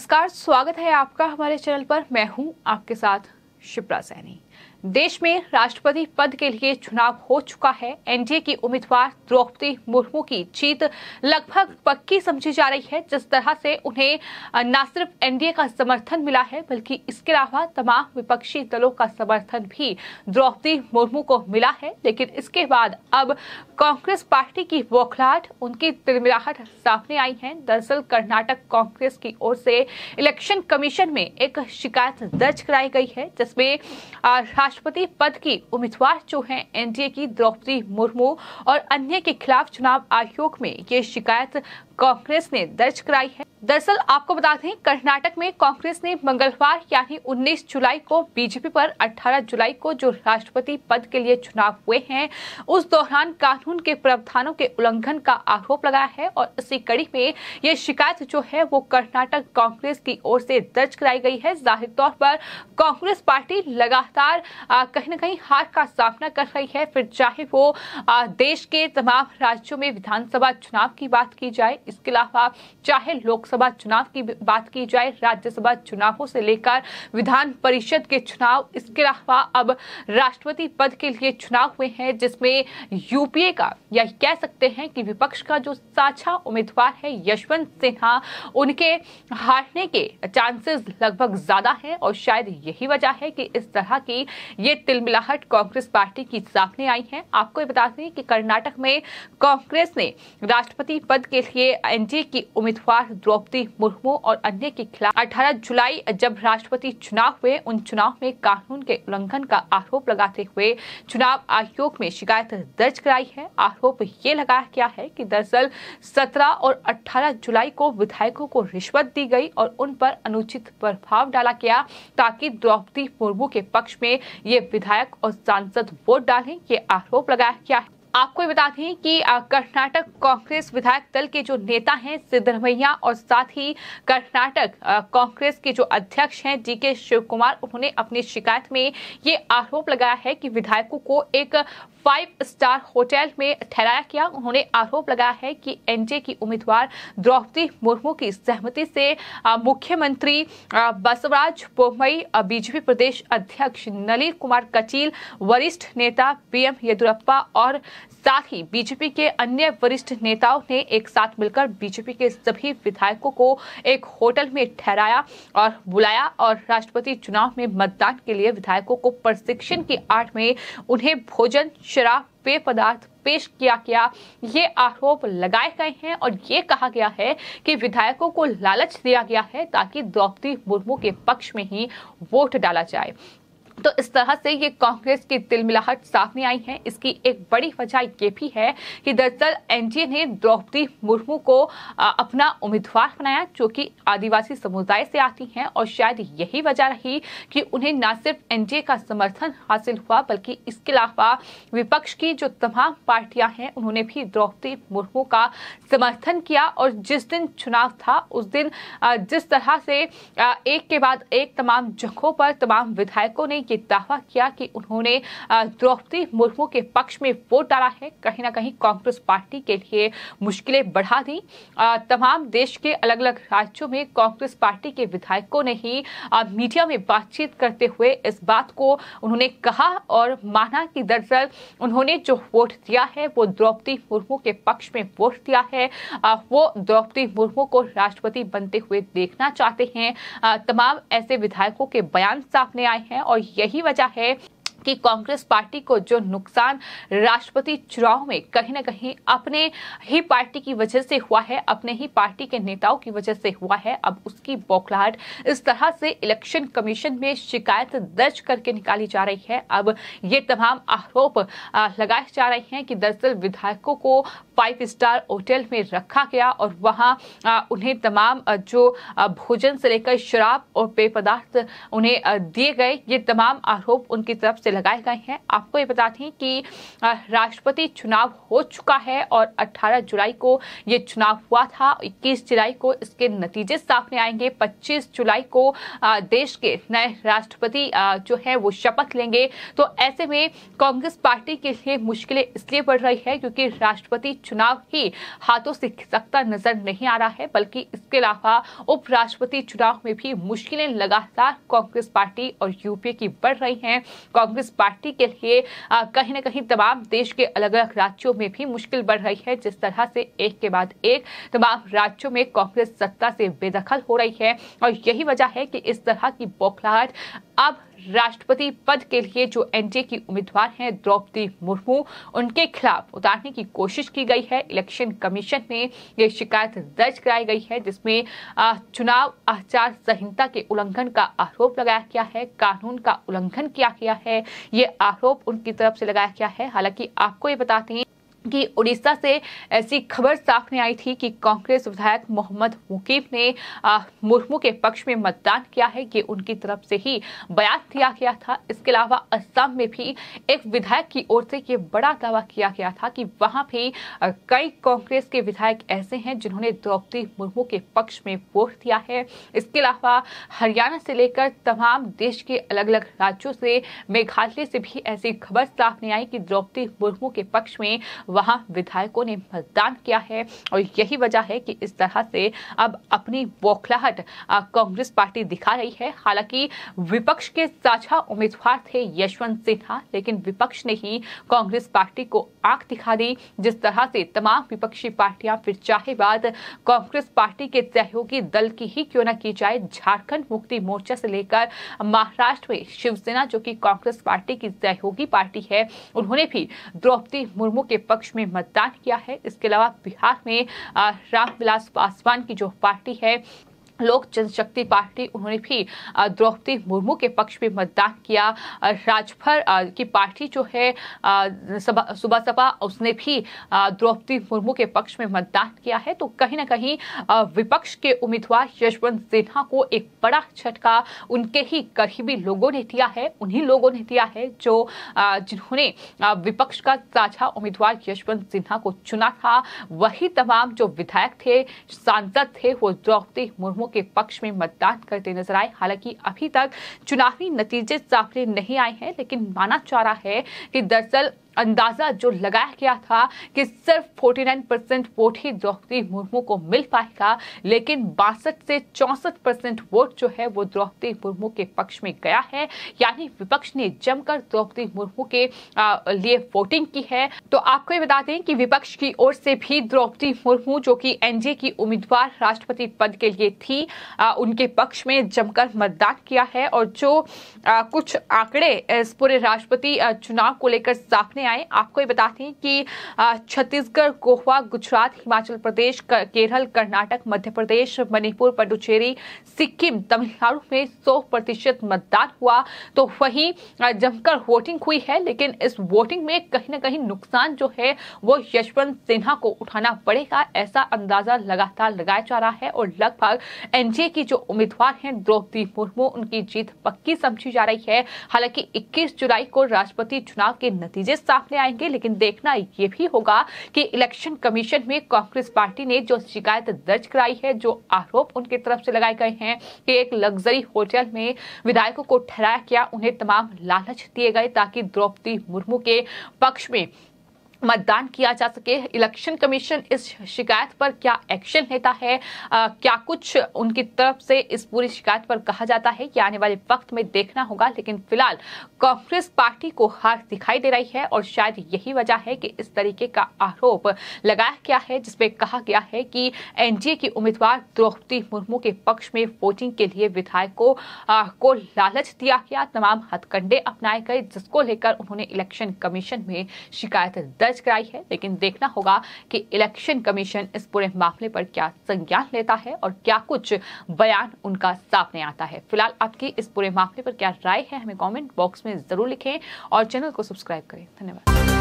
नमस्कार, स्वागत है आपका हमारे चैनल पर। मैं हूं आपके साथ शिप्रा सैनी। देश में राष्ट्रपति पद के लिए चुनाव हो चुका है। एनडीए की उम्मीदवार द्रौपदी मुर्मू की जीत लगभग पक्की समझी जा रही है। जिस तरह से उन्हें न सिर्फ एनडीए का समर्थन मिला है बल्कि इसके अलावा तमाम विपक्षी दलों का समर्थन भी द्रौपदी मुर्मू को मिला है। लेकिन इसके बाद अब कांग्रेस पार्टी की बौखलाहट, उनकी तिलमिलाहट सामने आई है। दरअसल कर्नाटक कांग्रेस की ओर से इलेक्शन कमीशन में एक शिकायत दर्ज कराई गई है, जिसमें राष्ट्रपति पद की उम्मीदवार जो हैं एनडीए की द्रौपदी मुर्मू और अन्य के खिलाफ चुनाव आयोग में ये शिकायत कांग्रेस ने दर्ज कराई है। दरअसल आपको बता दें, कर्नाटक में कांग्रेस ने मंगलवार यानी 19 जुलाई को बीजेपी पर 18 जुलाई को जो राष्ट्रपति पद के लिए चुनाव हुए हैं उस दौरान कानून के प्रावधानों के उल्लंघन का आरोप लगाया है। और इसी कड़ी में ये शिकायत जो है वो कर्नाटक कांग्रेस की ओर से दर्ज कराई गई है। जाहिर तौर पर कांग्रेस पार्टी लगातार कहीं न कहीं हार का सामना कर रही है, फिर चाहे वो देश के तमाम राज्यों में विधानसभा चुनाव की बात की जाए, इसके अलावा चाहे लोकसभा चुनाव की बात की जाए, राज्यसभा चुनावों से लेकर विधान परिषद के चुनाव, इसके अलावा अब राष्ट्रपति पद के लिए चुनाव हुए हैं, जिसमें यूपीए का या कह सकते हैं कि विपक्ष का जो साझा उम्मीदवार है यशवंत सिन्हा, उनके हारने के चांसेस लगभग ज्यादा हैं। और शायद यही वजह है कि इस तरह की ये तिलमिलाहट कांग्रेस पार्टी की सामने आई है। आपको ये बता दें कि कर्नाटक में कांग्रेस ने राष्ट्रपति पद के लिए एनडीए की उम्मीदवार द्रौपदी मुर्मू और अन्य के खिलाफ 18 जुलाई जब राष्ट्रपति चुनाव हुए, उन चुनाव में कानून के उल्लंघन का आरोप लगाते हुए चुनाव आयोग में शिकायत दर्ज कराई है। आरोप ये लगाया गया है कि दरअसल 17 और 18 जुलाई को विधायकों को रिश्वत दी गई और उन पर अनुचित प्रभाव डाला गया ताकि द्रौपदी मुर्मू के पक्ष में ये विधायक और सांसद वोट डालें। ये आरोप लगाया गया है। आपको ये बता दें कि कर्नाटक कांग्रेस विधायक दल के जो नेता हैं सिद्धरमैया और साथ ही कर्नाटक कांग्रेस के जो अध्यक्ष हैं डीके शिव कुमार, उन्होंने अपनी शिकायत में ये आरोप लगाया है कि विधायकों को एक 5 स्टार होटल में ठहराया गया। उन्होंने आरोप लगाया है कि एनडीए की उम्मीदवार द्रौपदी मुर्मू की सहमति से मुख्यमंत्री बसवराज बोम्मई, बीजेपी प्रदेश अध्यक्ष नलिन कुमार कटील, वरिष्ठ नेता पीएम येदियुरप्पा और साथ ही बीजेपी के अन्य वरिष्ठ नेताओं ने एक साथ मिलकर बीजेपी के सभी विधायकों को एक होटल में ठहराया और बुलाया और राष्ट्रपति चुनाव में मतदान के लिए विधायकों को प्रशिक्षण की आड़ में उन्हें भोजन, शराब, पेय पदार्थ पेश किया गया। ये आरोप लगाए गए हैं और ये कहा गया है कि विधायकों को लालच दिया गया है ताकि द्रौपदी मुर्मू के पक्ष में ही वोट डाला जाए। तो इस तरह से ये कांग्रेस की तिलमिलाहट सामने आई है। इसकी एक बड़ी वजह ये भी है कि दरअसल एनडीए ने द्रौपदी मुर्मू को अपना उम्मीदवार बनाया जो कि आदिवासी समुदाय से आती हैं और शायद यही वजह रही कि उन्हें न सिर्फ एनडीए का समर्थन हासिल हुआ बल्कि इसके अलावा विपक्ष की जो तमाम पार्टियां हैं उन्होंने भी द्रौपदी मुर्मू का समर्थन किया। और जिस दिन चुनाव था उस दिन जिस तरह से एक के बाद एक तमाम जगहों पर तमाम विधायकों ने ये दावा किया कि उन्होंने द्रौपदी मुर्मू के पक्ष में वोट डाला है, कहीं ना कहीं कांग्रेस पार्टी के लिए मुश्किलें बढ़ा दी। तमाम देश के अलग अलग राज्यों में कांग्रेस पार्टी के विधायकों ने ही मीडिया में बातचीत करते हुए इस बात को उन्होंने कहा और माना कि दरअसल उन्होंने जो वोट दिया है वो द्रौपदी मुर्मू के पक्ष में वोट दिया है। वो द्रौपदी मुर्मू को राष्ट्रपति बनते हुए देखना चाहते हैं। तमाम ऐसे विधायकों के बयान सामने आए हैं और यही वजह है कि कांग्रेस पार्टी को जो नुकसान राष्ट्रपति चुनाव में कहीं न कहीं अपने ही पार्टी की वजह से हुआ है, अपने ही पार्टी के नेताओं की वजह से हुआ है, अब उसकी बौखलाहट इस तरह से इलेक्शन कमीशन में शिकायत दर्ज करके निकाली जा रही है। अब ये तमाम आरोप लगाए जा रहे हैं कि दरअसल विधायकों को 5 स्टार होटल में रखा गया और वहां उन्हें तमाम जो भोजन से लेकर शराब और पेय पदार्थ उन्हें दिए गए। ये तमाम आरोप उनकी तरफ से लगाए गए हैं। आपको ये बता दें कि राष्ट्रपति चुनाव हो चुका है और 18 जुलाई को ये चुनाव हुआ था। 21 जुलाई को इसके नतीजे सामने आएंगे। 25 जुलाई को देश के नए राष्ट्रपति जो है वो शपथ लेंगे। तो ऐसे में कांग्रेस पार्टी के लिए मुश्किलें इसलिए बढ़ रही है क्योंकि राष्ट्रपति चुनाव ही हाथों से खिसकता नजर नहीं आ रहा है, बल्कि इसके अलावा उपराष्ट्रपति चुनाव में भी मुश्किलें लगातार कांग्रेस पार्टी और यूपीए की बढ़ रही हैं। कांग्रेस पार्टी के लिए कहीं न कहीं तमाम देश के अलग अलग राज्यों में भी मुश्किल बढ़ रही है। जिस तरह से एक के बाद एक तमाम राज्यों में कांग्रेस सत्ता से बेदखल हो रही है और यही वजह है कि इस तरह की बौखलाहट अब राष्ट्रपति पद के लिए जो एनडीए की उम्मीदवार हैं द्रौपदी मुर्मू, उनके खिलाफ उतारने की कोशिश की गई है। इलेक्शन कमीशन में ये शिकायत दर्ज कराई गई है जिसमें चुनाव आचार संहिता के उल्लंघन का आरोप लगाया गया है, कानून का उल्लंघन किया गया है, ये आरोप उनकी तरफ से लगाया गया है। हालांकि आपको ये बताते हैं कि उड़ीसा से ऐसी खबर सामने आई थी कि कांग्रेस विधायक मोहम्मद मुकीम ने मुर्मू के पक्ष में मतदान किया है, ये उनकी तरफ से ही बयान दिया गया था। इसके अलावा असम में भी एक विधायक की ओर से ये बड़ा दावा किया गया था कि वहां भी कई कांग्रेस के विधायक ऐसे हैं जिन्होंने द्रौपदी मुर्मू के पक्ष में वोट दिया है। इसके अलावा हरियाणा से लेकर तमाम देश के अलग अलग राज्यों से, मेघालय से भी ऐसी खबर सामने आई कि द्रौपदी मुर्मू के पक्ष में वहां विधायकों ने मतदान किया है और यही वजह है कि इस तरह से अब अपनी बौखलाहट कांग्रेस पार्टी दिखा रही है। हालांकि विपक्ष के साझा उम्मीदवार थे यशवंत सिन्हा, लेकिन विपक्ष ने ही कांग्रेस पार्टी को आंख दिखा दी। जिस तरह से तमाम विपक्षी पार्टियां फिर चाहे बात कांग्रेस पार्टी के सहयोगी दल की ही क्यों न की जाए, झारखंड मुक्ति मोर्चा से लेकर महाराष्ट्र में शिवसेना जो कि कांग्रेस पार्टी की सहयोगी पार्टी है, उन्होंने भी द्रौपदी मुर्मू के पक्ष में मतदान किया है। इसके अलावा बिहार में रामविलास पासवान की जो पार्टी है लोक जनशक्ति पार्टी, उन्होंने भी द्रौपदी मुर्मू के पक्ष में मतदान किया। राजभर की पार्टी जो है सुबह सपा, उसने भी द्रौपदी मुर्मू के पक्ष में मतदान किया है। तो कहीं ना कहीं विपक्ष के उम्मीदवार यशवंत सिन्हा को एक बड़ा झटका उनके ही करीबी लोगों ने दिया है। उन्हीं लोगों ने दिया है जो जिन्होंने विपक्ष का साझा उम्मीदवार यशवंत सिन्हा को चुना था। वही तमाम जो विधायक थे, सांसद थे, वो द्रौपदी मुर्मू के पक्ष में मतदान करते नजर आए। हालांकि अभी तक चुनावी नतीजे सामने नहीं आए हैं, लेकिन माना जा रहा है कि दरअसल अंदाजा जो लगाया गया था कि सिर्फ 49% वोट ही द्रौपदी मुर्मू को मिल पाएगा, लेकिन 62 से 64% वोट जो है वो द्रौपदी मुर्मू के पक्ष में गया है। यानी विपक्ष ने जमकर द्रौपदी मुर्मू के लिए वोटिंग की है। तो आपको ये बता दें कि विपक्ष की ओर से भी द्रौपदी मुर्मू जो कि एनडीए की उम्मीदवार राष्ट्रपति पद के लिए थी, उनके पक्ष में जमकर मतदान किया है। और जो कुछ आंकड़े इस पूरे राष्ट्रपति चुनाव को लेकर सामने आए, आपको ये बताते हैं कि छत्तीसगढ़, गोवा, गुजरात, हिमाचल प्रदेश, केरल, कर्नाटक, मध्य प्रदेश, मणिपुर, पुडुचेरी, सिक्किम, तमिलनाडु में 100% मतदान हुआ। तो वहीं जमकर वोटिंग हुई है, लेकिन इस वोटिंग में कहीं ना कहीं नुकसान जो है वो यशवंत सिन्हा को उठाना पड़ेगा, ऐसा अंदाजा लगातार लगाया जा रहा है। और लगभग एनडीए की जो उम्मीदवार हैं द्रौपदी मुर्मू, उनकी जीत पक्की समझी जा रही है। हालांकि 21 जुलाई को राष्ट्रपति चुनाव के नतीजे सामने आएंगे, लेकिन देखना ये भी होगा कि इलेक्शन कमीशन में कांग्रेस पार्टी ने जो शिकायत दर्ज कराई है, जो आरोप उनकी तरफ से लगाए गए हैं कि एक लग्जरी होटल में विधायकों को ठहराया गया, उन्हें तमाम लालच दिए गए ताकि द्रौपदी मुर्मू के पक्ष में मतदान किया जा सके। इलेक्शन कमीशन इस शिकायत पर क्या एक्शन लेता है, क्या कुछ उनकी तरफ से इस पूरी शिकायत पर कहा जाता है, कि आने वाले वक्त में देखना होगा। लेकिन फिलहाल कांग्रेस पार्टी को हार दिखाई दे रही है और शायद यही वजह है कि इस तरीके का आरोप लगाया गया है, जिसमें कहा गया है कि एनडीए की उम्मीदवार द्रौपदी मुर्मू के पक्ष में वोटिंग के लिए विधायकों को लालच दिया गया, तमाम हथकंडे अपनाए गए, जिसको लेकर उन्होंने इलेक्शन कमीशन में शिकायत दर्ज कराई है। लेकिन देखना होगा कि इलेक्शन कमीशन इस पूरे मामले पर क्या संज्ञान लेता है और क्या कुछ बयान उनका सामने आता है। फिलहाल आपकी इस पूरे मामले पर क्या राय है, हमें कमेंट बॉक्स में जरूर लिखें और चैनल को सब्सक्राइब करें। धन्यवाद।